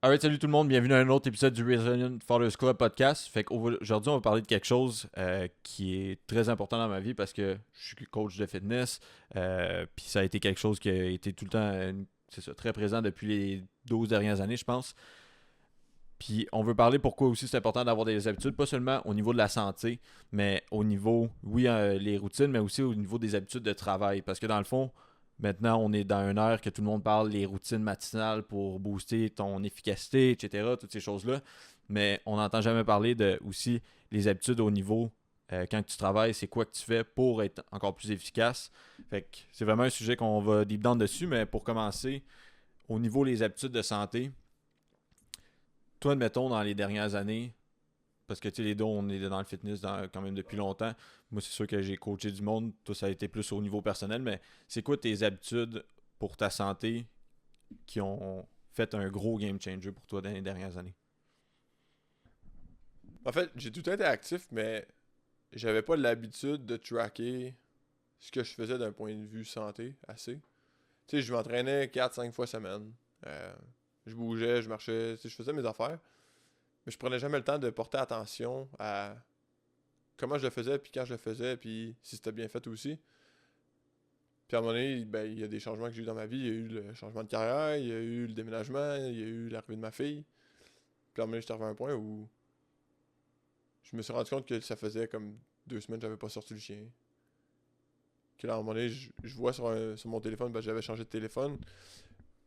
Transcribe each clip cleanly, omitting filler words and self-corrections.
Alright, salut tout le monde, bienvenue à un autre épisode du Resilient Fathers Club podcast. Fait qu'aujourd'hui, on va parler de quelque chose qui est très important dans ma vie parce que je suis coach de fitness. Puis ça a été quelque chose qui a été tout le temps, c'est ça, très présent depuis les 12 dernières années, je pense. Puis on veut parler pourquoi aussi c'est important d'avoir des habitudes, pas seulement au niveau de la santé, mais au niveau, oui, les routines, mais aussi au niveau des habitudes de travail. Parce que dans le fond, maintenant, on est dans une ère que tout le monde parle des routines matinales pour booster ton efficacité, etc., toutes ces choses-là. Mais on n'entend jamais parler de aussi les habitudes au niveau quand tu travailles, c'est quoi que tu fais pour être encore plus efficace. Fait que c'est vraiment un sujet qu'on va deep down dessus, mais pour commencer, au niveau des habitudes de santé, toi, admettons, dans les dernières années, parce que tu sais, les deux, on est dans le fitness quand même depuis longtemps. Moi, c'est sûr que j'ai coaché du monde. Toi, ça a été plus au niveau personnel, mais c'est quoi tes habitudes pour ta santé qui ont fait un gros game changer pour toi dans les dernières années? En fait, j'ai tout le temps été actif, mais j'avais pas l'habitude de tracker ce que je faisais d'un point de vue santé assez. Tu sais, je m'entraînais 4-5 fois semaine. Euh, je bougeais, je marchais, tu sais, je faisais mes affaires. Mais je prenais jamais le temps de porter attention à comment je le faisais, puis quand je le faisais, puis si c'était bien fait aussi. Puis à un moment donné, ben, il y a des changements que j'ai eu dans ma vie. Il y a eu le changement de carrière, il y a eu le déménagement, il y a eu l'arrivée de ma fille. Puis à un moment donné, j'étais arrivé à un point où je me suis rendu compte que ça faisait comme 2 semaines que j'avais pas sorti le chien. Que là, à un moment donné, je vois sur mon téléphone, ben, j'avais changé de téléphone.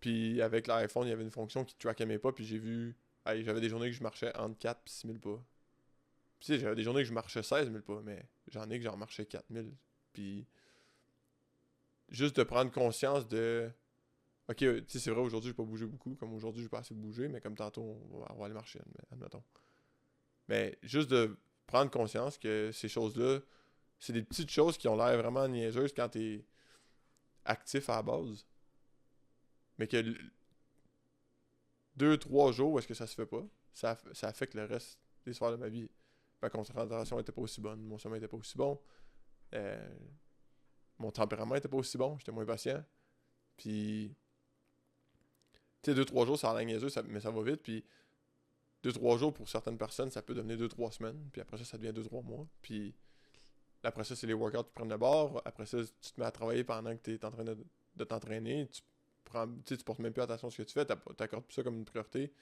Puis avec l'iPhone, il y avait une fonction qui trackait mes pas. Puis j'ai vu, hey, j'avais des journées que je marchais entre 4 et 6 000 pas. Puis tu sais, j'avais des journées que je marchais 16 000 pas, mais j'en ai que j'en marchais 4 000. Puis juste de prendre conscience de. Ok, tu sais, c'est vrai, aujourd'hui, j'ai pas bougé beaucoup. Comme aujourd'hui, j'ai pas assez bougé, mais comme tantôt, on va aller marcher, admettons. Mais juste de prendre conscience que ces choses-là, c'est des petites choses qui ont l'air vraiment niaiseuses quand t'es actif à la base. Mais que 2-3 jours où est-ce que ça se fait pas, ça affecte le reste des soirs de ma vie. Ma concentration était pas aussi bonne, mon sommeil était pas aussi bon, euh, mon tempérament était pas aussi bon, j'étais moins patient. Puis, tu sais, 2-3 jours, ça a l'air niaiseux, mais ça va vite. Puis, 2-3 jours pour certaines personnes, ça peut devenir 2-3 semaines. Puis après ça devient 2-3 mois. Puis, après ça, c'est les workouts qui prennent le bord. Après ça, tu te mets à travailler pendant que tu es en train de t'entraîner. Tu portes même plus attention à ce que tu fais, t'accordes plus ça comme une priorité.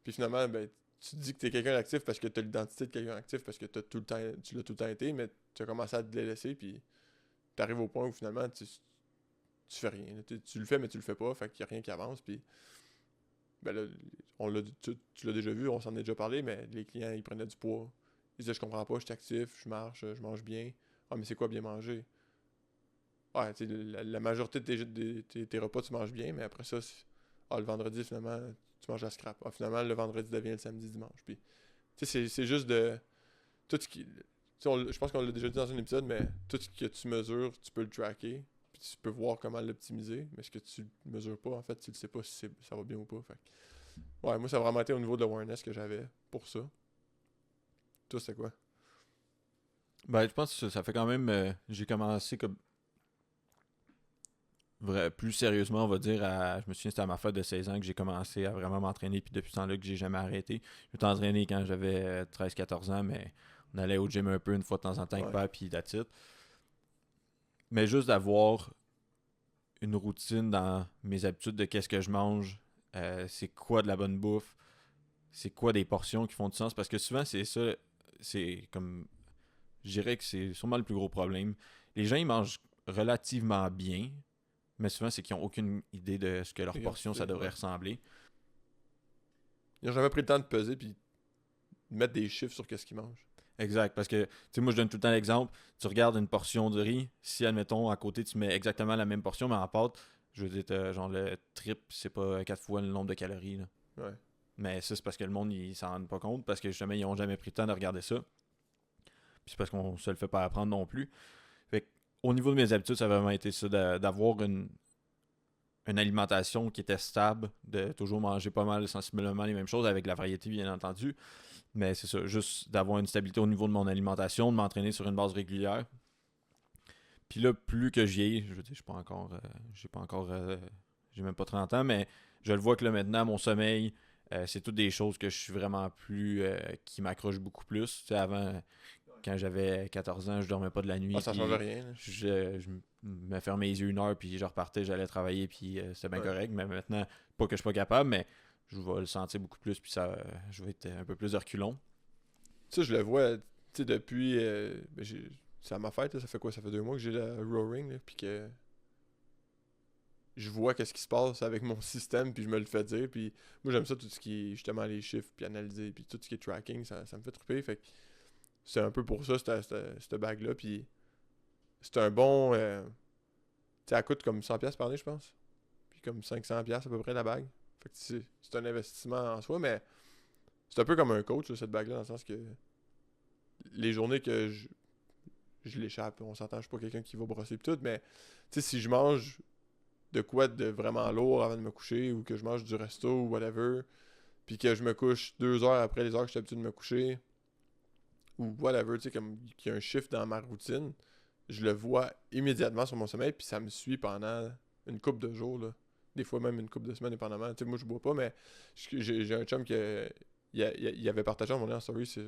Puis finalement, ben, tu te dis que tu es quelqu'un d'actif parce que tu as l'identité de quelqu'un d'actif parce que tu l'as tout le temps été, mais tu as commencé à te délaisser, puis tu arrives au point où finalement tu fais rien. Tu le fais, mais tu le fais pas, fait qu'il n'y a rien qui avance. Puis ben là, tu l'as déjà vu, on s'en est déjà parlé, mais les clients ils prenaient du poids. Ils disaient: je comprends pas, je suis actif, je marche, je mange bien. Ah, mais c'est quoi bien manger? Ouais, tu sais, la majorité de tes repas, tu manges bien, mais après ça, le vendredi, finalement, tu manges la scrap. Ah, finalement, le vendredi devient le samedi, dimanche. Puis, tu sais, c'est juste de. Tout ce qui. Tu sais, je pense qu'on l'a déjà dit dans un épisode, mais tout ce que tu mesures, tu peux le tracker. Puis tu peux voir comment l'optimiser. Mais ce que tu mesures pas, en fait, tu ne sais pas si ça va bien ou pas. Fait ouais, moi, ça a vraiment été au niveau de l'awareness que j'avais pour ça. Toi, c'est quoi? Ben, je pense que ça fait quand même. J'ai commencé comme plus sérieusement, on va dire, je me souviens, c'était à ma fête de 16 ans que j'ai commencé à vraiment m'entraîner, puis depuis ce temps-là que j'ai jamais arrêté. Je me suis entraîné quand j'avais 13-14 ans, mais on allait au gym un peu une fois de temps en temps avec Ouais. père, puis that's it. Mais juste d'avoir une routine dans mes habitudes de qu'est-ce que je mange, c'est quoi de la bonne bouffe, c'est quoi des portions qui font du sens, parce que souvent, c'est ça, c'est comme, je dirais que c'est sûrement le plus gros problème. Les gens, ils mangent relativement bien, mais souvent, c'est qu'ils n'ont aucune idée de ce que leur Les portion, ça quantités, devrait ouais. ressembler. Ils n'ont jamais pris le temps de peser puis de mettre des chiffres sur qu'est-ce qu'ils mangent. Exact, parce que, tu sais, moi, je donne tout le temps l'exemple, tu regardes une portion de riz, si, admettons, à côté, tu mets exactement la même portion, mais en pâte, je veux dire, genre, le trip, c'est pas 4 fois le nombre de calories, là. Ouais. Mais ça, c'est parce que le monde, il s'en rend pas compte, parce que, justement, ils ont jamais pris le temps de regarder ça. Puis c'est parce qu'on se le fait pas apprendre non plus. Fait que, au niveau de mes habitudes, ça a vraiment été ça, d'avoir une alimentation qui était stable, de toujours manger pas mal sensiblement les mêmes choses, avec la variété, bien entendu. Mais c'est ça, juste d'avoir une stabilité au niveau de mon alimentation, de m'entraîner sur une base régulière. Puis là, plus que j'y ai, je veux dire, je suis pas encore, j'ai pas encore, j'ai même pas 30 ans, mais je le vois que là maintenant, mon sommeil, C'est toutes des choses que je suis vraiment plus... qui m'accrochent beaucoup plus. Tu sais, avant, quand j'avais 14 ans, je dormais pas de la nuit. Ah, ça puis change rien. Là. je me fermais les yeux 1 heure, puis je repartais, j'allais travailler, puis c'était bien correct. Mais maintenant, pas que je suis pas capable, mais je vais le sentir beaucoup plus, puis ça, je vais être un peu plus de reculon. Ça, je le vois, tu sais, depuis... c'est à ma fête, là, ça fait quoi? Ça fait 2 mois que j'ai la Roaring, là, puis que je vois qu'est-ce qui se passe avec mon système, puis je me le fais dire, puis moi, j'aime ça, tout ce qui est, justement, les chiffres, puis analyser, puis tout ce qui est tracking, ça me fait triper, fait que c'est un peu pour ça, cette bague-là, puis c'est un bon... tu sais, elle coûte comme 100$ par année, je pense, puis comme 500$ à peu près, la bague. Fait que c'est un investissement en soi, mais c'est un peu comme un coach, là, cette bague-là, dans le sens que les journées que je l'échappe, on s'entend, je suis pas quelqu'un qui va brosser pis tout, mais tu sais, si je mange de quoi de vraiment lourd avant de me coucher, ou que je mange du resto ou whatever, puis que je me couche 2 heures après les heures que je suis habitué de me coucher, ou whatever, tu sais, comme qu'il y a un shift dans ma routine, je le vois immédiatement sur mon sommeil, puis ça me suit pendant une couple de jours, là. Des fois même une couple de semaines, dépendamment. Tu sais, moi, je bois pas, mais j'ai un chum qui il avait partagé en mon story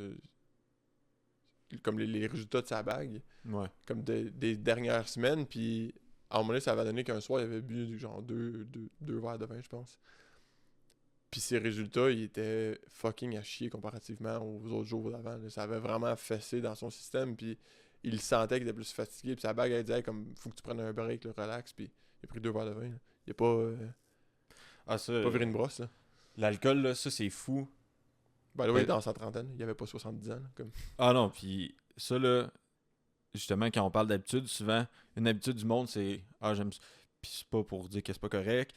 comme les résultats de sa bague, Ouais. comme des dernières semaines, puis à un moment donné, ça avait donné qu'un soir, il avait bu genre deux verres de vin, je pense. Puis ses résultats, ils étaient fucking à chier comparativement aux autres jours d'avant. Là. Ça avait vraiment fessé dans son système, puis il sentait qu'il était plus fatigué, puis sa bague, elle disait comme, faut que tu prennes un break, là, relax, puis il a pris 2 verres de vin. Là. Il a pas viré une brosse, là. L'alcool, là, ça, c'est fou. Ben là, il est dans sa trentaine, il avait pas 70 ans, là, comme... Ah non, puis ça, là, justement, quand on parle d'habitude, souvent, une habitude du monde, c'est « Ah, j'aime ça. » Puis c'est pas pour dire que c'est pas correct.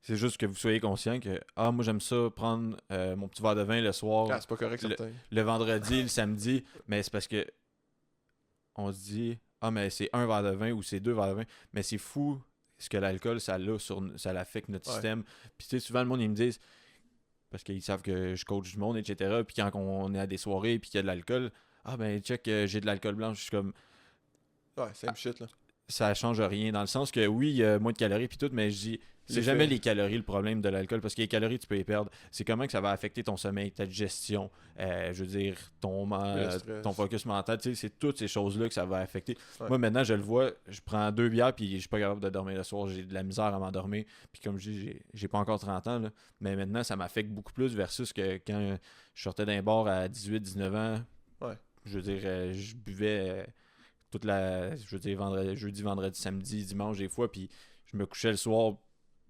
C'est juste que vous soyez conscient que « Ah, moi, j'aime ça, prendre mon petit verre de vin le soir, Ah, c'est pas correct, certain. le vendredi, le samedi. » Mais c'est parce que on se dit « Ah, mais c'est un verre de vin ou c'est 2 verres de vin. » Mais c'est fou ce que l'alcool, ça l'affecte notre système. Puis tu sais, souvent, le monde, ils me disent, parce qu'ils savent que je coach du monde, etc. Puis quand on est à des soirées puis qu'il y a de l'alcool, ah ben check, j'ai de l'alcool blanc. Je suis comme, Ouais, same shit, là. ça change rien. Dans le sens que oui, il y a moins de calories puis tout, mais je dis, c'est L'effet. jamais les calories le problème de l'alcool, parce que les calories, tu peux les perdre. C'est comment que ça va affecter ton sommeil, ta digestion, je veux dire, ton focus mental. Tu sais, c'est toutes ces choses-là que ça va affecter. Ouais. Moi, maintenant, je le vois, je prends 2 bières puis je suis pas capable de dormir le soir. J'ai de la misère à m'endormir. Puis comme je dis, j'ai pas encore 30 ans, là, mais maintenant, ça m'affecte beaucoup plus versus que quand je sortais d'un bar à 18-19 ans. Ouais. Je veux dire, je buvais je veux dire, jeudi, vendredi, samedi, dimanche, des fois, puis je me couchais le soir,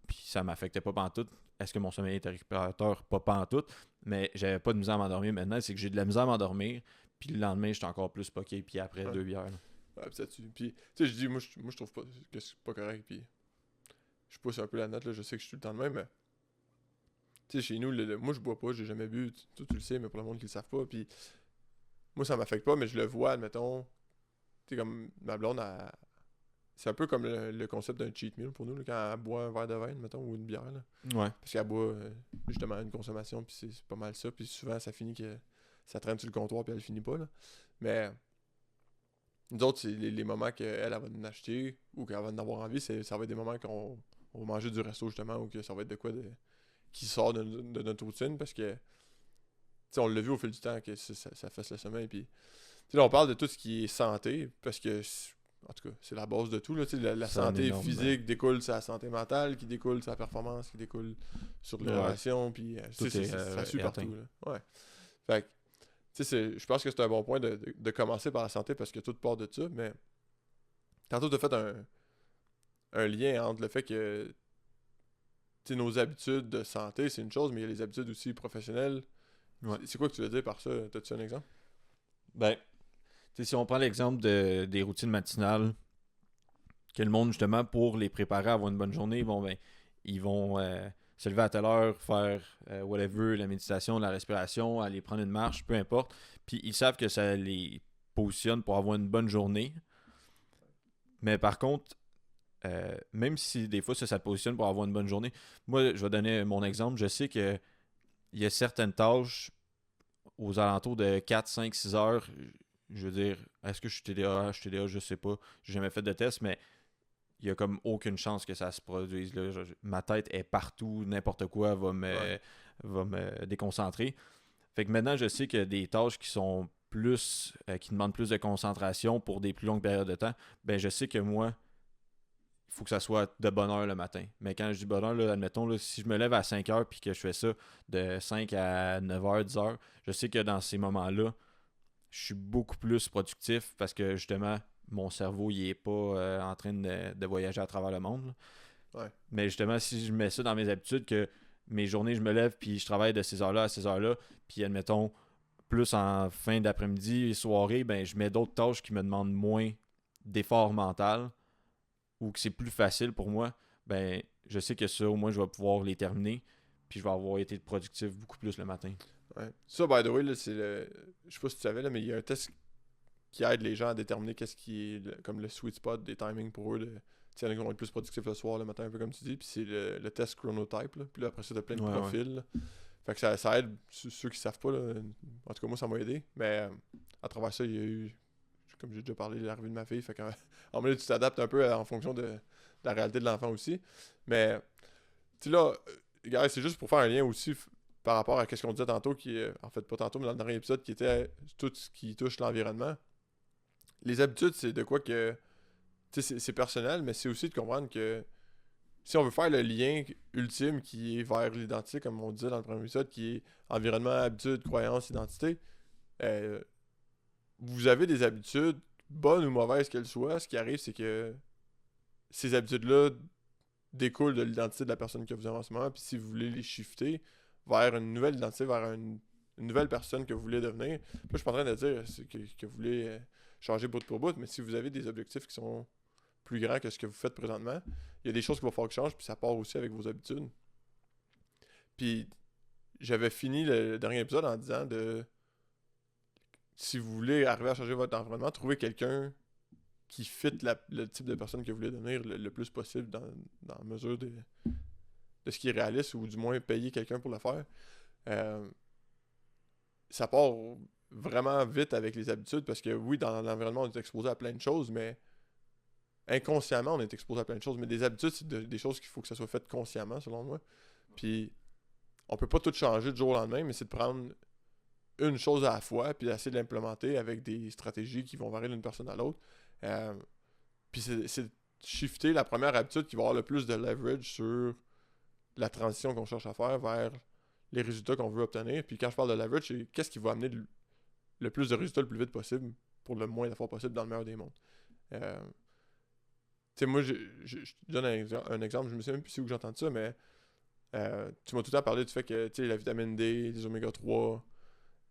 puis ça m'affectait pas pantoute. Est-ce que mon sommeil était récupérateur? Pas pantoute, mais j'avais pas de misère à m'endormir. Maintenant, c'est que j'ai de la misère à m'endormir, puis le lendemain, j'étais encore plus poqué, puis après 2 bières. Là. Ouais, pis ça tue. Puis, tu sais, je dis, moi, je trouve pas que c'est pas correct, puis je pousse un peu la note, là, je sais que je suis tout le temps de même, mais tu sais, chez nous, moi, je bois pas, j'ai jamais bu, tu le sais, mais pour le monde qui le savent pas, puis moi, ça m'affecte pas, mais je le vois, admettons, tu sais, comme ma blonde, c'est un peu comme le concept d'un cheat meal pour nous, là, quand elle boit un verre de vin, mettons, ou une bière, là. Ouais. Parce qu'elle boit justement une consommation, puis c'est pas mal ça. Puis souvent, ça finit que ça traîne sur le comptoir, puis elle finit pas. Là. Mais nous autres, c'est les moments qu'elle va nous acheter ou qu'elle va en avoir envie, ça va être des moments qu'on va manger du resto, justement, ou que ça va être de quoi qui sort de notre routine. Parce que, tu sais, on l'a vu au fil du temps que ça fasse le sommeil. Puis, tu sais, là, on parle de tout ce qui est santé, parce que. En tout cas, c'est la base de tout. Là, la santé physique découle sur la santé mentale, qui découle sur la performance, qui découle sur les relations, puis ça suit partout. Là. Ouais. Fait que, tu sais, je pense que c'est un bon point de commencer par la santé parce que tout part de ça, mais tantôt, tu as fait un lien entre le fait que nos habitudes de santé, c'est une chose, mais il y a les habitudes aussi professionnelles. Ouais. C'est quoi que tu veux dire par ça? T'as-tu un exemple? Ben, si on prend l'exemple des routines matinales, que le monde, justement, pour les préparer à avoir une bonne journée, ils vont se lever à telle heure, faire whatever, la méditation, la respiration, aller prendre une marche, peu importe. Puis ils savent que ça les positionne pour avoir une bonne journée. Mais par contre, même si des fois ça te positionne pour avoir une bonne journée, moi, je vais donner mon exemple. Je sais que il y a certaines tâches aux alentours de 4, 5, 6 heures. Je veux dire, est-ce que je suis TDAH, je sais pas. J'ai jamais fait de test, mais il y a comme aucune chance que ça se produise. Là. Ma tête est partout, n'importe quoi va va me déconcentrer. Fait que maintenant, je sais que des tâches qui sont plus, qui demandent plus de concentration pour des plus longues périodes de temps, ben je sais que moi, il faut que ça soit de bonne heure le matin. Mais quand je dis bonne heure, là, admettons, là, si je me lève à 5 heures puis que je fais ça de 5 à 9 heures, 10 heures, je sais que dans ces moments-là, je suis beaucoup plus productif parce que justement, mon cerveau, il est pas en train de voyager à travers le monde. Là. Ouais. Mais justement, si je mets ça dans mes habitudes, que mes journées, je me lève puis je travaille de ces heures-là à ces heures-là, puis admettons, plus en fin d'après-midi et soirée, ben je mets d'autres tâches qui me demandent moins d'effort mental ou que c'est plus facile pour moi, ben je sais que ça, au moins, je vais pouvoir les terminer puis je vais avoir été productif beaucoup plus le matin. Ouais. Ça, by the way, là, c'est le. Je sais pas si tu savais, là, mais il y a un test qui aide les gens à déterminer qu'est-ce qui est comme le sweet spot des timings pour eux. Il y en a qui vont être plus productifs le soir, le matin, un peu comme tu dis. Puis c'est le test chronotype. Là. Puis là, après ça, t'as plein de profils. Là. Fait que ça aide ceux qui savent pas. Là. En tout cas, moi, ça m'a aidé. Mais à travers ça, il y a eu, comme j'ai déjà parlé, l'arrivée de ma fille. Fait qu'en moment, tu t'adaptes un peu en fonction de la réalité de l'enfant aussi. Mais, tu sais, là, gars, c'est juste pour faire un lien aussi par rapport à ce qu'on disait tantôt, qui est, en fait, pas tantôt, mais dans le dernier épisode, qui était tout ce qui touche l'environnement. Les habitudes, c'est de quoi que. Tu sais, c'est personnel, mais c'est aussi de comprendre que si on veut faire le lien ultime qui est vers l'identité, comme on disait dans le premier épisode, qui est environnement, habitude, croyance, identité, vous avez des habitudes, bonnes ou mauvaises qu'elles soient. Ce qui arrive, c'est que ces habitudes-là découlent de l'identité de la personne que vous avez en ce moment. Puis si vous voulez les shifter vers une nouvelle identité, vers une nouvelle personne que vous voulez devenir, puis là, je suis pas en train de dire que vous voulez changer bout pour bout, mais si vous avez des objectifs qui sont plus grands que ce que vous faites présentement, il y a des choses qu'il va falloir que changent, puis ça part aussi avec vos habitudes. Puis j'avais fini le dernier épisode en disant de si vous voulez arriver à changer votre environnement, trouvez quelqu'un qui fit le type de personne que vous voulez devenir le plus possible dans la mesure de ce qui est réaliste, ou du moins payer quelqu'un pour le faire. Ça part vraiment vite avec les habitudes, parce que oui, dans l'environnement, on est exposé à plein de choses, mais inconsciemment, on est exposé à plein de choses. Mais des habitudes, c'est des choses qu'il faut que ça soit fait consciemment, selon moi. Puis, on peut pas tout changer du jour au lendemain, mais c'est de prendre une chose à la fois, puis d'essayer de l'implémenter avec des stratégies qui vont varier d'une personne à l'autre. Puis, c'est de shifter la première habitude qui va avoir le plus de leverage sur la transition qu'on cherche à faire vers les résultats qu'on veut obtenir. Puis, quand je parle de leverage, c'est qu'est-ce qui va amener le plus de résultats le plus vite possible pour le moins d'efforts possible dans le meilleur des mondes. Tu sais, moi, je te donne un exemple, je me sais même plus si où j'ai entendu ça, mais tu m'as tout le temps parlé du fait que, tu sais, la vitamine D, les oméga 3,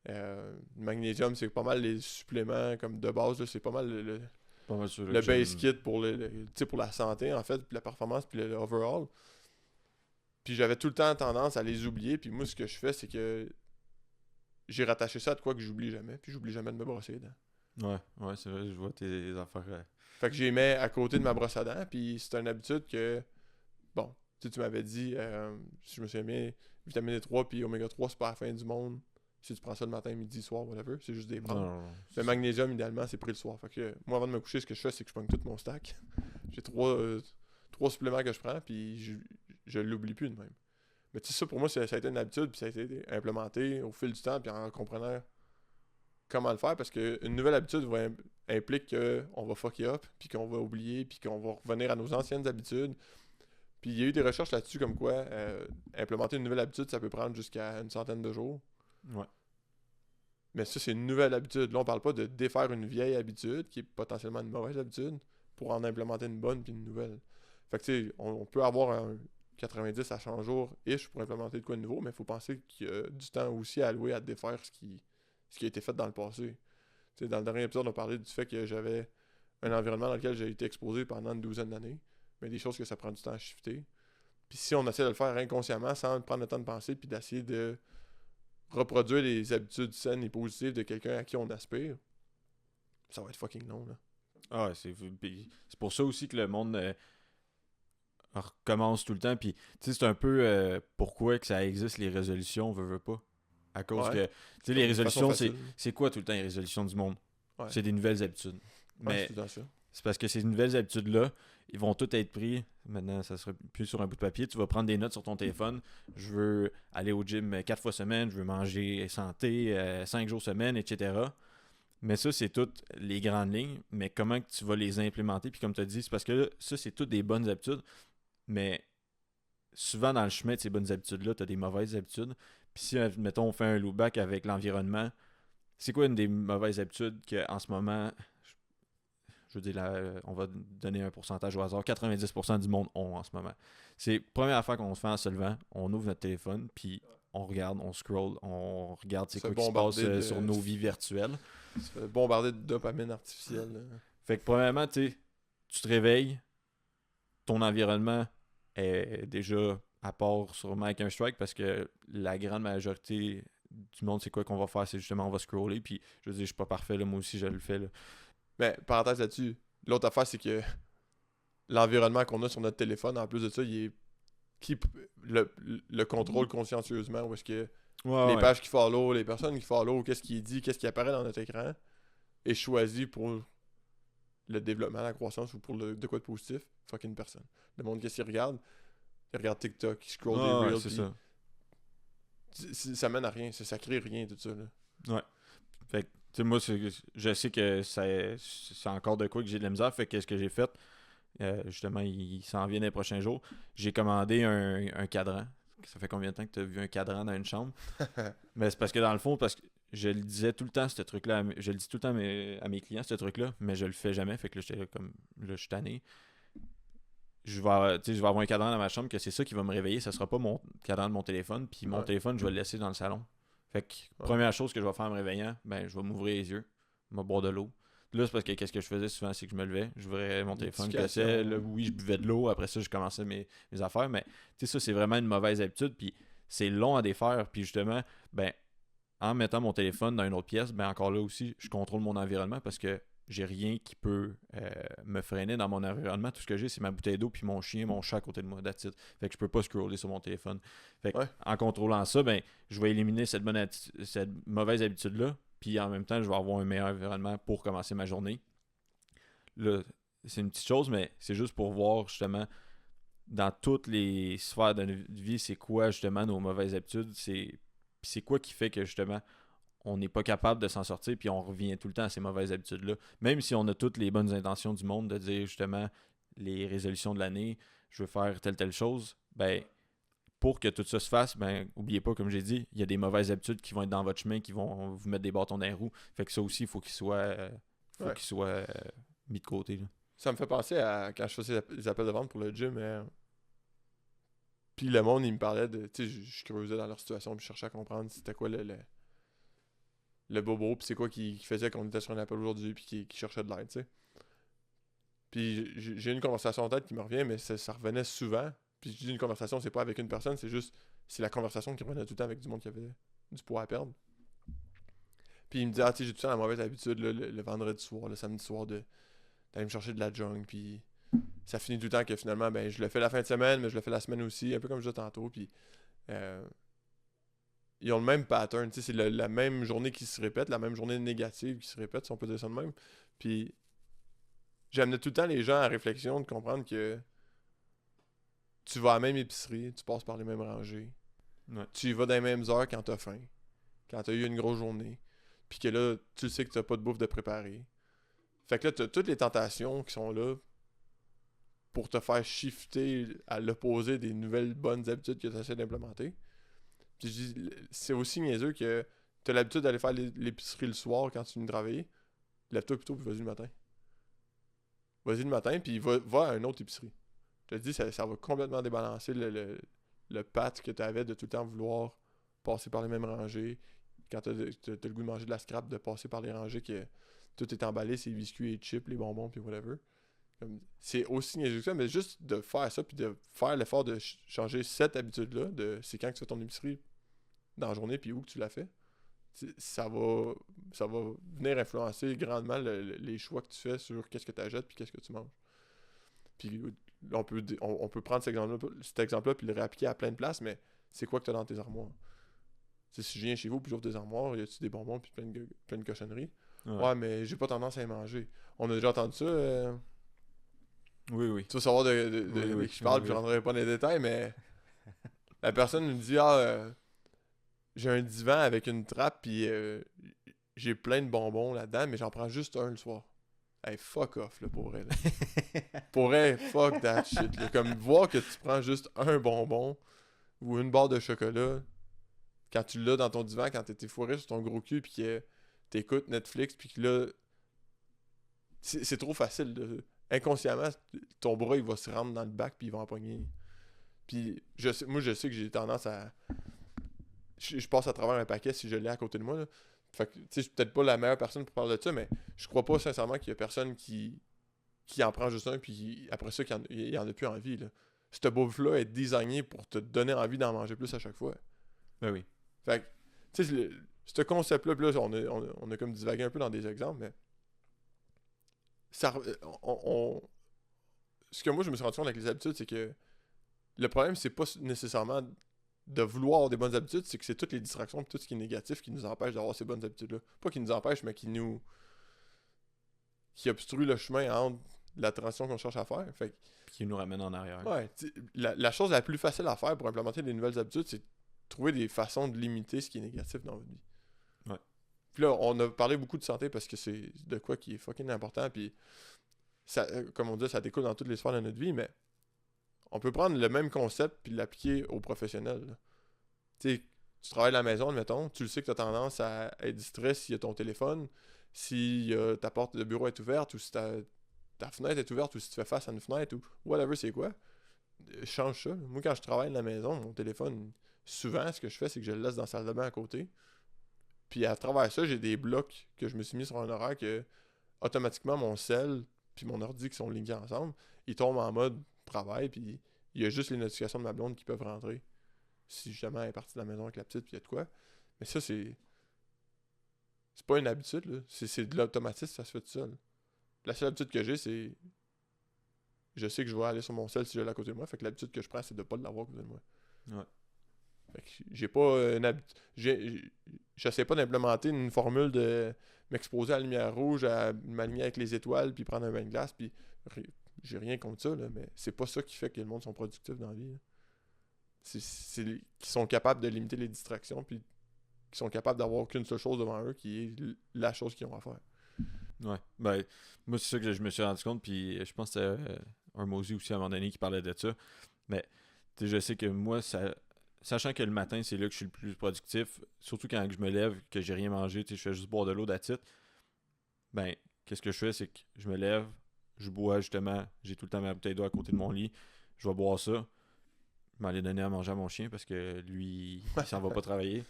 le magnésium, c'est pas mal les suppléments comme de base, là, c'est pas mal le base kit pour la santé, en fait, puis la performance, puis le overall. Puis j'avais tout le temps tendance à les oublier, puis moi, ce que je fais, c'est que j'ai rattaché ça à de quoi que j'oublie jamais, puis j'oublie jamais de me brosser les dents. Ouais, c'est vrai, je vois tes affaires. Fait que j'ai mis à côté de ma brosse à dents, puis c'est une habitude que, bon, tu m'avais dit, si je me souviens bien, vitamine D3 puis oméga 3, c'est pas la fin du monde. Si tu prends ça le matin, midi, soir, whatever, c'est juste des prendre. Non. Le magnésium, idéalement, c'est pris le soir. Fait que moi, avant de me coucher, ce que je fais, c'est que je prends tout mon stack. J'ai trois suppléments que je prends, puis je l'oublie plus de même. Mais tu sais, ça, pour moi, ça a été une habitude, puis ça a été implémenté au fil du temps, puis en comprenant comment le faire, parce qu'une nouvelle habitude implique qu'on va fuck up, puis qu'on va oublier, puis qu'on va revenir à nos anciennes habitudes. Puis il y a eu des recherches là-dessus comme quoi implémenter une nouvelle habitude, ça peut prendre jusqu'à une centaine de jours. Ouais. Mais ça, c'est une nouvelle habitude. Là, on parle pas de défaire une vieille habitude, qui est potentiellement une mauvaise habitude, pour en implémenter une bonne puis une nouvelle. Fait que tu sais, on peut avoir un 90 à 100 jours-ish pour implémenter de quoi de nouveau, mais il faut penser qu'il y a du temps aussi à allouer à défaire ce qui a été fait dans le passé. T'sais, dans le dernier épisode, on parlait du fait que j'avais un environnement dans lequel j'ai été exposé pendant une douzaine d'années, mais des choses que ça prend du temps à shifter. Puis si on essaie de le faire inconsciemment, sans prendre le temps de penser, puis d'essayer de reproduire les habitudes saines et positives de quelqu'un à qui on aspire, ça va être fucking long, là. Ah, c'est pour ça aussi que le monde recommence tout le temps. Puis, tu sais, c'est un peu pourquoi que ça existe, les résolutions, veut pas. À cause que, tu sais, les résolutions, c'est quoi tout le temps les résolutions du monde? Ouais. C'est des nouvelles habitudes. Ouais, Mais c'est ça. c'est parce que ces nouvelles habitudes-là, ils vont tous être pris. Maintenant, ça sera plus sur un bout de papier. Tu vas prendre des notes sur ton téléphone. Je veux aller au gym 4 fois semaine, je veux manger santé 5 jours semaine, etc. Mais ça, c'est toutes les grandes lignes. Mais comment que tu vas les implémenter? Puis comme tu as dit, c'est parce que là, ça, c'est toutes des bonnes habitudes. Mais souvent, dans le chemin de ces bonnes habitudes-là, tu as des mauvaises habitudes. Puis si, mettons, on fait un look back avec l'environnement, c'est quoi une des mauvaises habitudes qu'en ce moment, je veux dire, là, on va donner un pourcentage au hasard, 90% du monde ont en ce moment. C'est la première affaire qu'on fait en se levant, on ouvre notre téléphone, puis on regarde, on scroll, on regarde c'est quoi qui se passe sur nos vies virtuelles. Tu te fais bombarder de dopamine artificielle. Là. Fait que premièrement, tu te réveilles, ton environnement est déjà à part sûrement avec un strike parce que la grande majorité du monde, c'est quoi qu'on va faire? C'est justement, on va scroller, puis je veux dire, je suis pas parfait, là, moi aussi, je le fais, là. Mais parenthèse là-dessus, l'autre affaire, c'est que l'environnement qu'on a sur notre téléphone, en plus de ça, il est qui le contrôle consciencieusement, où est-ce que les pages qui follow, les personnes qui follow, qu'est-ce qui est dit, qu'est-ce qui apparaît dans notre écran, est choisi pour le développement, la croissance ou pour de quoi de positif. Fucking personne. Le monde, qu'est-ce qu'il regarde? Il regarde TikTok, il scroll des reels, c'est ça. Ça mène à rien, ça crée rien, tout ça. Là. Ouais. Fait que, tu sais, moi, je sais que c'est encore de quoi que j'ai de la misère. Fait que ce que j'ai fait, justement, il s'en vient dans les prochains jours. J'ai commandé un cadran. Ça fait combien de temps que tu as vu un cadran dans une chambre? Mais c'est parce que dans le fond, parce que je le disais tout le temps, ce truc-là, je le dis tout le temps à mes clients, ce truc-là, mais je le fais jamais. Fait que là, j'étais comme, là, je suis tanné. Je vais avoir un cadran dans ma chambre que c'est ça qui va me réveiller. Ça sera pas mon cadran de mon téléphone. Puis mon téléphone, je vais le laisser dans le salon. Fait que, première chose que je vais faire en me réveillant, ben, je vais m'ouvrir les yeux, je vais boire de l'eau. Là, c'est parce que qu'est-ce que je faisais souvent, c'est que je me levais, j'ouvrais mon téléphone, oui, je buvais de l'eau, après ça, je commençais mes affaires, mais tu sais, ça, c'est vraiment une mauvaise habitude, puis c'est long à défaire, puis justement, ben, en mettant mon téléphone dans une autre pièce, ben, encore là aussi, je contrôle mon environnement parce que j'ai rien qui peut me freiner dans mon environnement. Tout ce que j'ai, c'est ma bouteille d'eau puis mon chien, mon chat à côté de moi. That's it. Fait que je peux pas scroller sur mon téléphone. Fait que, en contrôlant ça, ben, je vais éliminer cette mauvaise habitude-là. Puis en même temps, je vais avoir un meilleur environnement pour commencer ma journée. Là, c'est une petite chose, mais c'est juste pour voir justement dans toutes les sphères de notre vie, c'est quoi justement nos mauvaises habitudes. C'est quoi qui fait que justement on n'est pas capable de s'en sortir, puis on revient tout le temps à ces mauvaises habitudes-là. Même si on a toutes les bonnes intentions du monde de dire justement les résolutions de l'année, je veux faire telle chose, ben pour que tout ça se fasse, ben oubliez pas, comme j'ai dit, il y a des mauvaises habitudes qui vont être dans votre chemin, qui vont vous mettre des bâtons dans les roues. Fait que ça aussi, il faut qu'il soit, mis de côté. Là. Ça me fait penser à quand je faisais les appels de vente pour le gym. Puis le monde, il me parlait de. Tu sais, je creusais dans leur situation, puis je cherchais à comprendre c'était quoi le bobo, puis c'est quoi qui faisait qu'on était sur un appel aujourd'hui, puis qui cherchait de l'aide, tu sais. Puis j'ai une conversation en tête qui me revient, mais ça revenait souvent. Puis je dis une conversation, c'est pas avec une personne, c'est la conversation qui revenait tout le temps avec du monde qui avait du poids à perdre. Puis il me dit, tu sais, j'ai tout le temps la mauvaise habitude, là, le vendredi soir, le samedi soir, d'aller me chercher de la junk, puis ça finit tout le temps que finalement, ben, je le fais la fin de semaine, mais je le fais la semaine aussi, un peu comme je disais tantôt, puis ils ont le même pattern, tu sais, c'est la même journée qui se répète, la même journée négative qui se répète, si on peut dire ça de même. Puis j'amenais tout le temps les gens à réflexion de comprendre que tu vas à la même épicerie, tu passes par les mêmes rangées, tu y vas dans les mêmes heures quand t'as faim, quand t'as eu une grosse journée, puis que là, tu sais que t'as pas de bouffe de préparer. Fait que là, t'as toutes les tentations qui sont là pour te faire shifter à l'opposé des nouvelles bonnes habitudes que tu essaies d'implémenter. Puis je dis, c'est aussi niaiseux que t'as l'habitude d'aller faire l'épicerie le soir quand tu viens de travailler. Lève-toi plutôt puis vas-y le matin. Vas-y le matin puis va à une autre épicerie. Je te dis, ça va complètement débalancer le patte que tu avais de tout le temps vouloir passer par les mêmes rangées. Quand t'as le goût de manger de la scrap, de passer par les rangées que tout est emballé, c'est les biscuits, les chips, les bonbons puis whatever. C'est aussi niaiseux que ça, mais juste de faire ça puis de faire l'effort de changer cette habitude-là, de c'est quand que tu fais ton épicerie dans la journée puis où que tu l'as fait, ça va venir influencer grandement les choix que tu fais sur qu'est-ce que tu achètes puis qu'est-ce que tu manges. Puis on peut prendre cet exemple-là puis le réappliquer à plein de places, mais c'est quoi que tu as dans tes armoires? T'sais, si je viens chez vous puis j'ouvre tes armoires, y a-tu des bonbons puis plein de cochonneries? Ouais, mais j'ai pas tendance à y manger. On a déjà entendu ça. Oui. Tu vas savoir de qui je parle, puis je rentrerai pas dans les détails, mais la personne me dit j'ai un divan avec une trappe, puis j'ai plein de bonbons là-dedans, mais j'en prends juste un le soir. Hey, fuck off, là, pour elle. Pour elle, fuck that shit. Là. Comme voir que tu prends juste un bonbon ou une barre de chocolat quand tu l'as dans ton divan, quand t'es fourré sur ton gros cul, puis que t'écoutes Netflix, puis que là, c'est trop facile. Là. Inconsciemment, ton bras, il va se rendre dans le bac, puis il va en pogner. Puis moi, je sais que j'ai tendance à... Je passe à travers un paquet si je l'ai à côté de moi, là. Fait que, tu sais, je suis peut-être pas la meilleure personne pour parler de ça, mais je crois pas sincèrement qu'il y a personne qui en prend juste un, puis après ça, qu'il y en a plus envie, là. Cette bouffe-là est designée pour te donner envie d'en manger plus à chaque fois. Ben oui. Fait que, tu sais, ce concept-là, puis là, on a comme divagué un peu dans des exemples, mais ça, ce que moi, je me suis rendu compte avec les habitudes, c'est que le problème, c'est pas nécessairement de vouloir avoir des bonnes habitudes, c'est que c'est toutes les distractions et tout ce qui est négatif qui nous empêche d'avoir ces bonnes habitudes-là. Pas qui nous empêchent, mais qui obstrue le chemin entre la transition qu'on cherche à faire. Fait que, qui nous ramène en arrière. Ouais, la chose la plus facile à faire pour implémenter des nouvelles habitudes, c'est de trouver des façons de limiter ce qui est négatif dans votre vie. Ouais. Puis là, on a parlé beaucoup de santé parce que c'est de quoi qui est fucking important, puis ça, comme on dit, ça découle dans toutes les sphères de notre vie, mais on peut prendre le même concept puis l'appliquer aux professionnels. Tu sais, tu travailles à la maison, admettons, tu le sais que tu as tendance à être distrait s'il y a ton téléphone, si ta porte de bureau est ouverte, ou si ta fenêtre est ouverte, ou si tu fais face à une fenêtre, ou whatever c'est quoi. Change ça. Moi, quand je travaille à la maison, mon téléphone, souvent, ce que je fais, c'est que je le laisse dans la salle de bain à côté. Puis à travers ça, j'ai des blocs que je me suis mis sur un horaire que automatiquement mon cell puis mon ordi qui sont linkés ensemble, ils tombent en mode travail, puis il y a juste les notifications de ma blonde qui peuvent rentrer. Si justement elle est partie de la maison avec la petite, puis il y a de quoi. Mais ça, c'est pas une habitude, là. C'est de l'automatisme, ça se fait tout seul. La seule habitude que j'ai, c'est je sais que je vais aller sur mon cell si je l'ai à côté de moi, fait que l'habitude que je prends, c'est de pas l'avoir à côté de moi. Ouais. Fait que j'ai pas une habitude. J'essaie pas d'implémenter une formule de m'exposer à la lumière rouge, à m'aligner avec les étoiles, puis prendre un bain de glace, puis j'ai rien contre ça, là, mais c'est pas ça qui fait que le monde sont productifs dans la vie. Là. C'est qu'ils sont capables de limiter les distractions, puis qu'ils sont capables d'avoir qu'une seule chose devant eux, qui est la chose qu'ils ont à faire. Ouais. Ben, moi, c'est ça que je me suis rendu compte, puis je pense que c'était un Mozi aussi à un moment donné qui parlait de ça. Mais, tu sais, je sais que moi, sachant que le matin, c'est là que je suis le plus productif, surtout quand je me lève, que j'ai rien mangé, tu sais, je fais juste boire de l'eau d'attitude, ben, qu'est-ce que je fais, c'est que je me lève, je bois justement, j'ai tout le temps ma bouteille d'eau à côté de mon lit, je vais boire ça, je vais aller donner à manger à mon chien parce que lui, il s'en va pas travailler.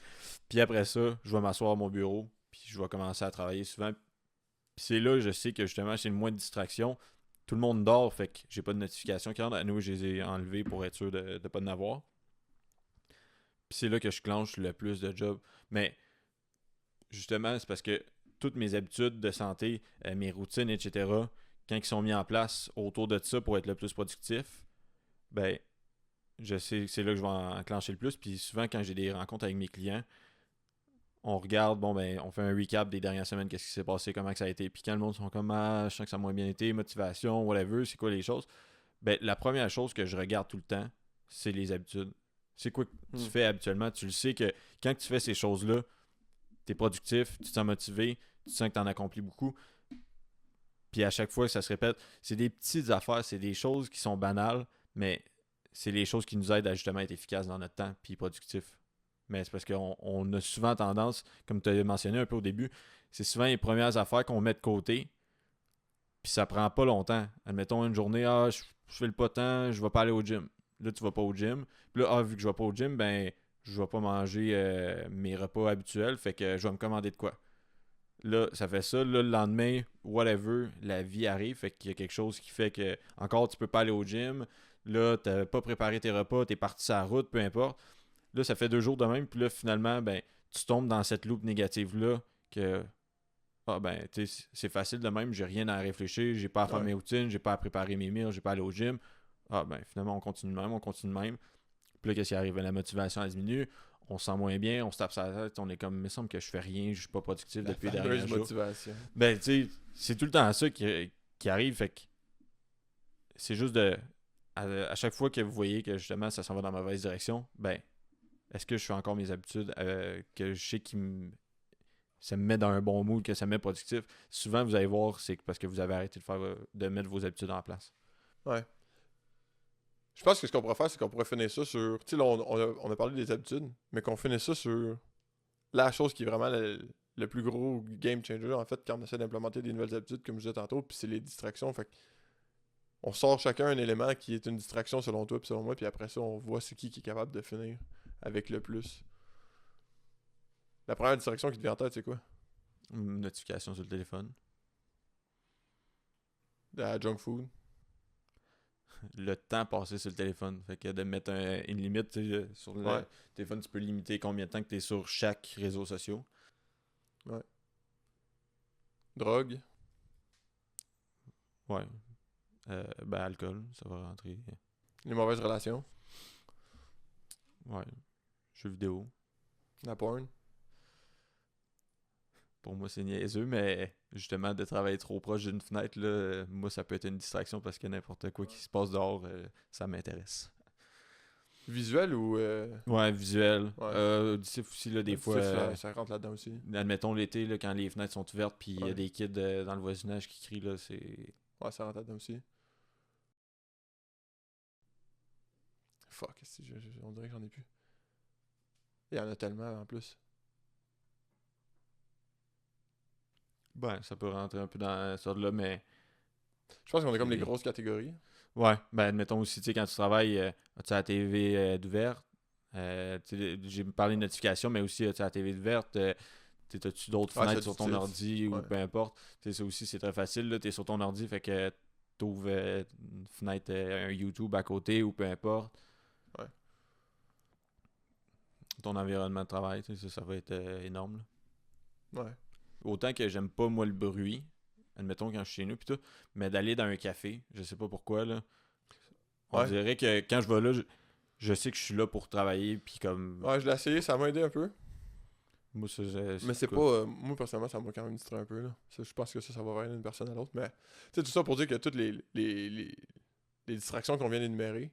Puis après ça, je vais m'asseoir à mon bureau, puis je vais commencer à travailler souvent. Puis c'est là que je sais que justement, j'ai le moins de distractions. Tout le monde dort, fait que j'ai pas de notification qui rentre. À nous, je les ai enlevées pour être sûr de pas en avoir. Puis c'est là que je clenche le plus de jobs. Mais justement, c'est parce que toutes mes habitudes de santé, mes routines, etc., quand ils sont mis en place autour de ça pour être le plus productif, ben, je sais que c'est là que je vais enclencher le plus. Puis souvent, quand j'ai des rencontres avec mes clients, on regarde, bon, ben, on fait un recap des dernières semaines, qu'est-ce qui s'est passé, comment que ça a été. Puis quand le monde sont comme, ah, je sens que ça a moins bien été, motivation, whatever, c'est quoi les choses. Ben, la première chose que je regarde tout le temps, c'est les habitudes. C'est quoi que tu fais habituellement. Tu le sais que quand tu fais ces choses-là, tu es productif, tu te sens motivé, tu sens que tu en accomplis beaucoup. Puis à chaque fois que ça se répète, c'est des petites affaires, c'est des choses qui sont banales, mais c'est les choses qui nous aident à justement être efficaces dans notre temps puis productif. Mais c'est parce qu'on a souvent tendance, comme tu as mentionné un peu au début, c'est souvent les premières affaires qu'on met de côté, puis ça prend pas longtemps. Admettons une journée, je fais le potent, je vais pas aller au gym. Là, tu vas pas au gym. Puis là, vu que je vais pas au gym, ben, je vais pas manger mes repas habituels, fait que je vais me commander de quoi. Là, ça fait ça. Là, le lendemain, whatever, la vie arrive, fait qu'il y a quelque chose qui fait que, encore, tu peux pas aller au gym. Là, t'as pas préparé tes repas, t'es parti sur la route, peu importe. Là, ça fait 2 jours de même, puis là, finalement, ben, tu tombes dans cette loupe négative-là que, ben, tu sais, c'est facile de même, j'ai rien à réfléchir, j'ai pas à faire mes routines, j'ai pas à préparer mes meals, j'ai pas à aller au gym. Ben, finalement, on continue de même. Puis là, qu'est-ce qui arrive? La motivation, elle diminue, on se sent moins bien, on se tape sur la tête, on est comme, il me semble que je fais rien, je suis pas productif depuis les derniers jours. Motivation. Ben, tu sais, c'est tout le temps ça qui arrive, fait que c'est juste de... À chaque fois que vous voyez que justement ça s'en va dans ma mauvaise direction, ben, est-ce que je fais encore mes habitudes que je sais ça me met dans un bon mood, que ça me met productif? Souvent, vous allez voir, c'est parce que vous avez arrêté de mettre vos habitudes en place. Ouais. Je pense que ce qu'on pourrait faire, c'est qu'on pourrait finir ça sur. Tu sais, là, on a parlé des habitudes, mais qu'on finisse ça sur la chose qui est vraiment le plus gros game changer, en fait, quand on essaie d'implémenter des nouvelles habitudes, comme je disais tantôt, puis c'est les distractions. Fait on sort chacun un élément qui est une distraction selon toi, puis selon moi, puis après ça, on voit c'est qui est capable de finir avec le plus. La première distraction qui te vient en tête, c'est quoi? Une notification sur le téléphone. De la junk food. Le temps passé sur le téléphone. Fait que de mettre une limite, tu sais, sur le Ouais. téléphone, tu peux limiter combien de temps que tu es sur chaque réseau social. Ouais. Drogue. Ouais. Ben, alcool, ça va rentrer. Les mauvaises relations. Ouais. Jeux vidéo. La porn. Pour moi, c'est niaiseux, mais justement, de travailler trop proche d'une fenêtre, là, moi, ça peut être une distraction parce que n'importe quoi qui se passe dehors, ça m'intéresse. Visuel ou. Ouais, visuel. Ouais. Auditif aussi, là, des Auditif, fois. ça rentre là-dedans aussi. Admettons l'été, là, quand les fenêtres sont ouvertes, puis il y a Ouais. des kids dans le voisinage qui crient, là, c'est. Ouais, ça rentre là-dedans aussi. Fuck, on dirait que j'en ai plus. Il y en a tellement en plus. Ben, ça peut rentrer un peu dans ça là, mais. Je pense qu'on est comme les c'est- grosses catégories. Ouais, ben, admettons aussi, tu sais, quand tu travailles, as-tu la TV d'ouverte? Tu sais, j'ai parlé de notification, mais aussi, as-tu la TV ouverte? As-tu d'autres Ouais, fenêtres c'est sur ton auditif. ordi ou Ouais. peu importe? Tu sais, ça aussi, c'est très facile, là. T'es sur ton ordi, fait que t'ouvres une fenêtre, un YouTube à côté ou peu importe. Ouais. Ton environnement de travail, tu sais, ça va être énorme, là. Ouais. Autant que j'aime pas, moi, le bruit, admettons quand je suis chez nous, pis tout, mais d'aller dans un café, je sais pas pourquoi, là, on Ouais. dirait que quand je vais là, je sais que je suis là pour travailler, puis comme, Ouais, je l'ai essayé, ça m'a aidé un peu. moi, ça, Mais c'est pas. Moi, personnellement, ça m'a quand même distrait un peu. Là. Je pense que ça va varier d'une personne à l'autre. Mais, tu sais, tout ça pour dire que toutes les distractions qu'on vient d'énumérer,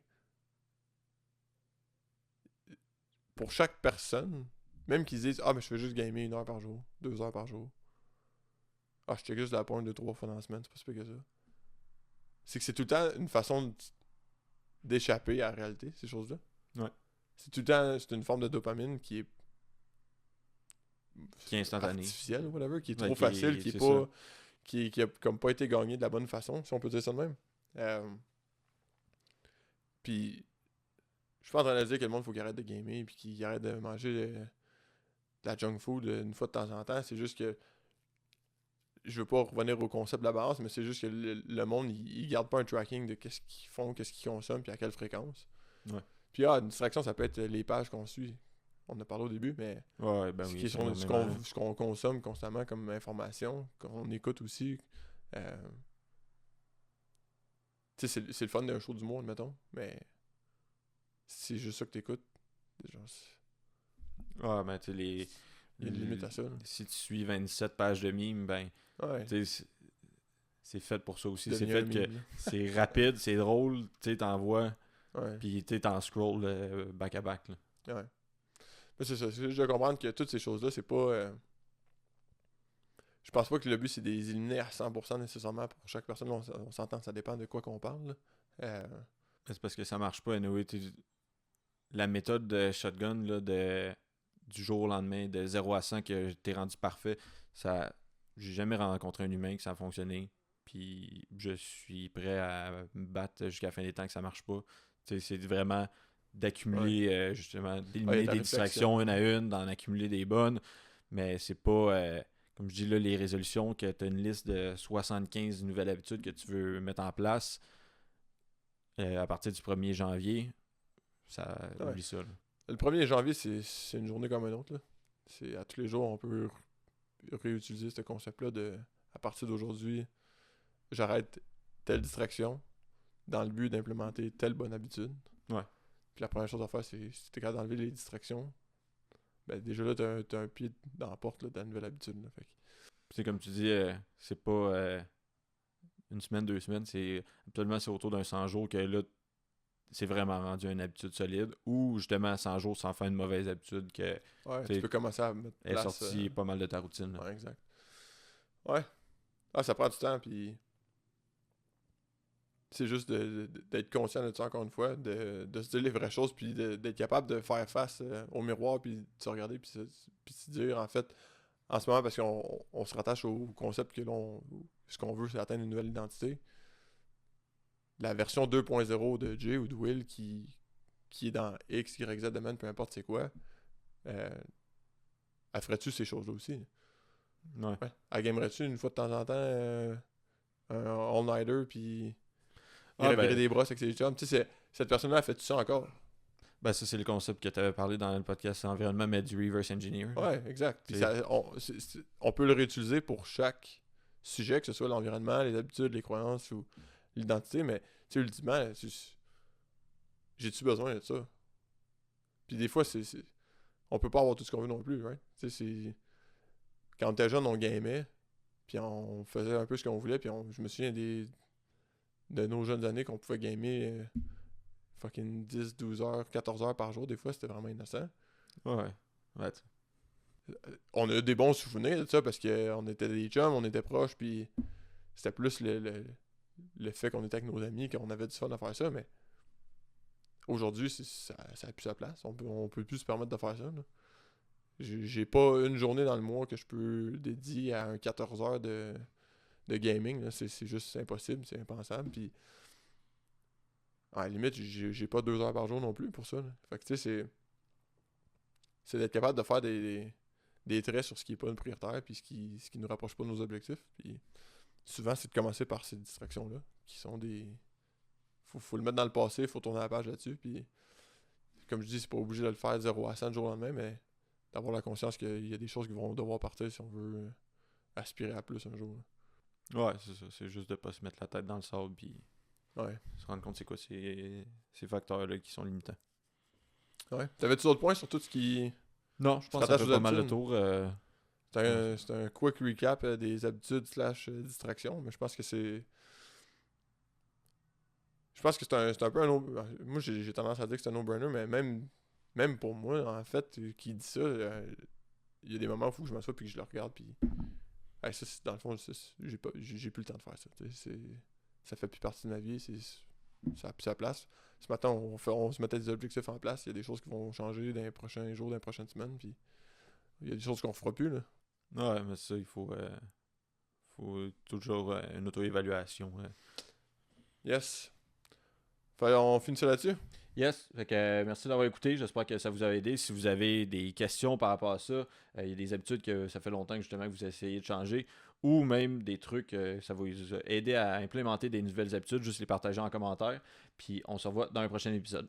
pour chaque personne, même qu'ils disent ah, mais je fais juste gamer 1 heure par jour, 2 heures par jour. Ah, je check juste de la porn 2-3 fois dans la semaine, c'est pas si pire que ça. C'est que c'est tout le temps une façon d'échapper à la réalité, ces choses-là. Ouais. C'est tout le temps, c'est une forme de dopamine qui est qui est instantané. artificielle ou whatever, qui est Ouais, trop facile, qui est c'est pas. ça. Qui a comme pas été gagnée de la bonne façon, si on peut dire ça de même. Puis, je suis pas en train de dire que le monde faut qu'il arrête de gamer puis qu'il arrête de manger de la junk food une fois de temps en temps. C'est juste que je veux pas revenir au concept de la base, mais c'est juste que le monde, il garde pas un tracking de qu'est-ce qu'ils font, qu'est-ce qu'ils consomment, puis à quelle fréquence. Ouais. Puis une distraction, ça peut être les pages qu'on suit. On en a parlé au début, mais Ouais, ben ce, oui, qui est c'est sur- ce énormément, là. qu'on consomme constamment comme information, qu'on écoute aussi. Tu sais, c'est le fun d'un show d'humour, admettons, mais si c'est juste ça que t'écoutes, genre, Ouais, ben tu sais, il y a une limite à ça. Là. si tu suis 27 pages de mimes, ben, Ouais, tu sais, c'est fait pour ça aussi. C'est devenu fait un que meme, là. c'est rapide, c'est drôle, tu sais, t'envoies, Ouais, puis tu sais, t'en scroll back à back, là. ouais. Mais c'est ça, c'est juste de comprendre que toutes ces choses-là, c'est pas... je pense pas que le but, c'est de les éliminer à 100% nécessairement pour chaque personne. On s'entend, ça dépend de quoi qu'on parle. Là. C'est parce que ça marche pas, anyway. La méthode de shotgun, là, du jour au lendemain, de 0 à 100, que t'es rendu parfait, ça, j'ai jamais rencontré un humain que ça a fonctionné. Puis je suis prêt à me battre jusqu'à la fin des temps que ça marche pas. Tu sais, c'est vraiment d'accumuler, justement, Ouais, d'éliminer ta des réflexion. distractions une à une, d'en accumuler des bonnes. Mais c'est pas, comme je dis là, les résolutions, que tu as une liste de 75 nouvelles habitudes que tu veux mettre en place à partir du 1er janvier. Ça, Ouais. oublie ça, là. Le 1er janvier, c'est une journée comme une autre. Là. C'est à tous les jours, on peut réutiliser ce concept-là de à partir d'aujourd'hui, j'arrête telle distraction dans le but d'implémenter telle bonne habitude. Ouais. Puis la première chose à faire, c'est si t'es capable d'enlever les distractions, ben déjà là, t'as un pied dans la porte là, de la nouvelle habitude. Là. Fait que, C'est comme tu dis, c'est pas une semaine, 2 semaines, absolument c'est autour d'un 100 jours que là, c'est vraiment rendu une habitude solide. Ou justement 100 jours sans faire une mauvaise habitude que Ouais, tu tu peux commencer à mettre est place. sorti pas mal de ta routine. Là. Ouais, exact. Ouais. Ah, ça prend du temps, puis c'est juste d'être conscient de ça encore une fois, de se dire les vraies choses, puis d'être capable de faire face au miroir, puis de se regarder, puis se dire, en fait, en ce moment, parce qu'on se rattache au concept que ce qu'on veut, c'est atteindre une nouvelle identité. La version 2.0 de Jay ou de Will qui est dans X, Y, Z domaine, peu importe c'est quoi, elle ferait-tu ces choses-là aussi? Ouais. Elle gamerait-tu une fois de temps en temps un all-nighter, puis il Ah, revirait des brosses avec ses chums? Tu sais, cette personne-là, elle fait-tu ça encore? Ben, ça, c'est le concept que tu avais parlé dans le podcast environnement, mais du reverse engineer. Ouais, exact. Puis C'est- on peut le réutiliser pour chaque sujet, que ce soit l'environnement, les habitudes, les croyances ou l'identité, mais tu sais, ultimement, j'ai-tu besoin de ça? Puis des fois, on peut pas avoir tout ce qu'on veut non plus, right? Tu sais, quand on était jeune, on gamait, puis on faisait un peu ce qu'on voulait, puis je me souviens de nos jeunes années qu'on pouvait gamer fucking 10, 12 heures, 14 heures par jour, des fois, c'était vraiment innocent. Ouais. Ouais. On a eu des bons souvenirs de ça parce qu'on était des chums, on était proches, puis c'était plus le fait qu'on était avec nos amis, qu'on avait du fun à faire ça, mais aujourd'hui, ça n'a plus sa place. On peut plus se permettre de faire ça. Là. J'ai pas une journée dans le mois que je peux dédier à un 14 heures de gaming. Là. C'est juste impossible, c'est impensable. Puis, à la limite, j'ai pas 2 heures par jour non plus pour ça. Là. Fait que tu sais, c'est d'être capable de faire des traits sur ce qui est pas une prioritaire, puis ce qui nous rapproche pas de nos objectifs. Puis souvent, c'est de commencer par ces distractions-là, qui sont des... Faut le mettre dans le passé, faut tourner la page là-dessus, puis comme je dis, c'est pas obligé de le faire 0 à 100 du jour au lendemain, mais d'avoir la conscience qu'il y a des choses qui vont devoir partir si on veut aspirer à plus un jour. Là. Ouais, c'est ça. C'est juste de pas se mettre la tête dans le sable puis Ouais. se rendre compte c'est quoi ces facteurs-là qui sont limitants. Ouais. T'avais-tu d'autres points sur tout ce qui... Non, je pense que ça rattache fait aux pas mal le habitudes? tour. C'est un quick recap des habitudes / distractions, mais je pense que c'est... Je pense que c'est un peu un moi, j'ai tendance à dire que c'est un no-brainer, mais même pour moi, en fait, qui dit ça, il y a des moments où je m'assois puis que je le regarde, puis hey, ça, dans le fond, j'ai plus le temps de faire ça. Ça fait plus partie de ma vie, ça a plus sa place. Ce matin, on se mettait des objectifs en place, il y a des choses qui vont changer dans les prochains jours, dans les prochaines semaines, puis il y a des choses qu'on fera plus, là. Ouais, mais ça, il faut toujours une auto-évaluation. Yes. Fait, on finit ça là-dessus? Yes, fait que, merci d'avoir écouté. J'espère que ça vous a aidé. Si vous avez des questions par rapport à ça, il y a des habitudes que ça fait longtemps que justement que vous essayez de changer, ou même des trucs, ça va vous aider à implémenter des nouvelles habitudes, juste les partager en commentaire. Puis on se revoit dans un prochain épisode.